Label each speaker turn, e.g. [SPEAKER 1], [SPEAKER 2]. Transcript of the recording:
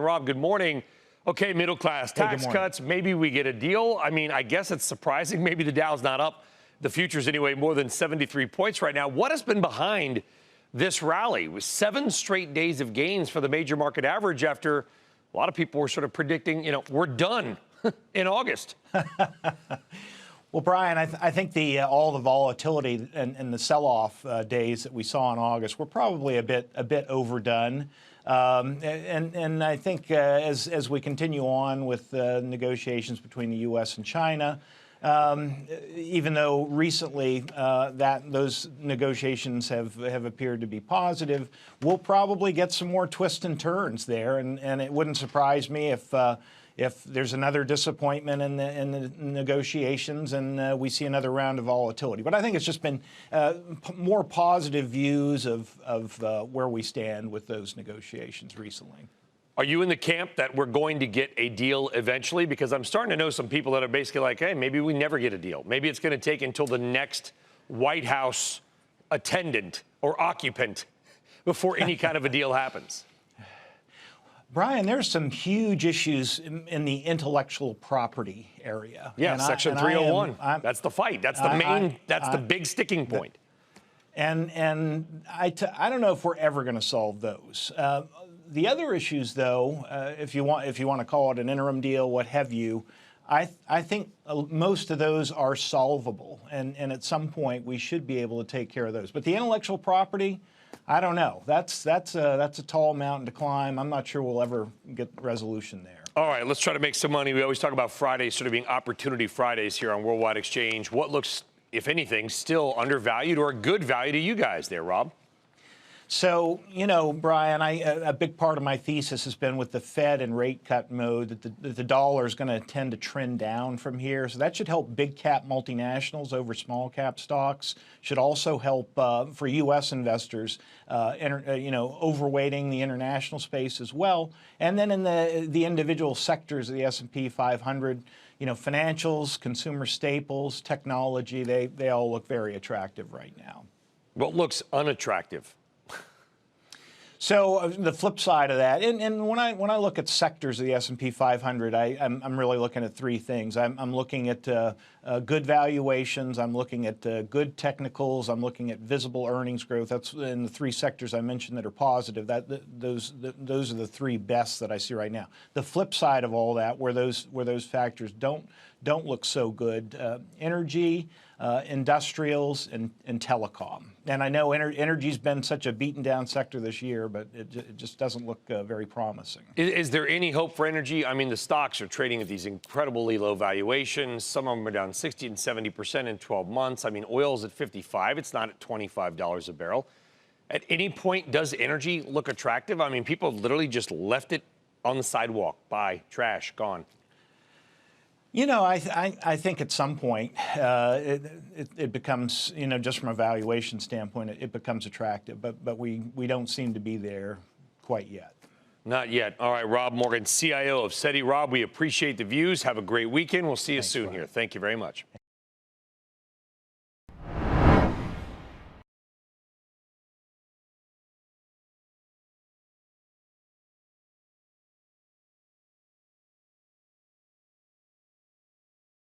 [SPEAKER 1] Rob, good morning. Okay, middle class, tax cuts, maybe we get a deal. I mean, I guess it's surprising. Maybe the Dow's not up, the futures anyway, more than 73 points right now. What has been behind this rally? With 7 straight days of gains for the major market average after a lot of people were sort of predicting, we're done in August.
[SPEAKER 2] Well, Brian, I think all the volatility and the sell-off days that we saw in August were probably a bit overdone. And I think as we continue on with negotiations between the U.S. and China, even though recently those negotiations have appeared to be positive, we'll probably get some more twists and turns there, and it wouldn't surprise me if there's another disappointment in the negotiations and we see another round of volatility. But I think it's just been more positive views of where we stand with those negotiations recently.
[SPEAKER 1] Are you in the camp that we're going to get a deal eventually? Because I'm starting to know some people that are basically like, hey, maybe we never get a deal. Maybe it's going to take until the next White House attendant or occupant before any kind of a deal happens.
[SPEAKER 2] Brian, there's some huge issues in the intellectual property area.
[SPEAKER 1] Yeah, Section 301. That's the fight. That's the main. That's the big sticking point.
[SPEAKER 2] And I don't know if we're ever going to solve those. The other issues, though, if you want to call it an interim deal, what have you, I think most of those are solvable, and at some point we should be able to take care of those. But the intellectual property, I don't know. That's a tall mountain to climb. I'm not sure we'll ever get resolution there.
[SPEAKER 1] All right, let's try to make some money. We always talk about Fridays sort of being opportunity Fridays here on Worldwide Exchange. What looks, if anything, still undervalued or a good value to you guys there, Rob?
[SPEAKER 2] So, Brian, a big part of my thesis has been with the Fed in rate cut mode that the dollar is going to tend to trend down from here. So that should help big cap multinationals over small cap stocks. Should also help for U.S. investors, overweighting the international space as well. And then in the individual sectors of the S&P 500, financials, consumer staples, technology, they all look very attractive right now.
[SPEAKER 1] What looks unattractive?
[SPEAKER 2] So the flip side of that, and when I look at sectors of the S&P 500, I'm really looking at 3 things. I'm looking at good valuations. I'm looking at good technicals. I'm looking at visible earnings growth. That's in the 3 sectors I mentioned that are positive. Those are the 3 best that I see right now. The flip side of all that, where those factors don't look so good, energy, industrials, and telecom. And I know energy's been such a beaten down sector this year, but it just doesn't look very promising.
[SPEAKER 1] Is there any hope for energy? I mean, the stocks are trading at these incredibly low valuations. Some of them are down 60 and 70% in 12 months. I mean, oil's at 55. It's not at $25 a barrel. At any point, does energy look attractive? I mean, people have literally just left it on the sidewalk. Buy, trash, gone.
[SPEAKER 2] I think at some point it becomes, just from a valuation standpoint, it becomes attractive. But we don't seem to be there quite yet.
[SPEAKER 1] Not yet. All right, Rob Morgan, CIO of Sethi. Rob, we appreciate the views. Have a great weekend. We'll see you soon here. Thank you very much.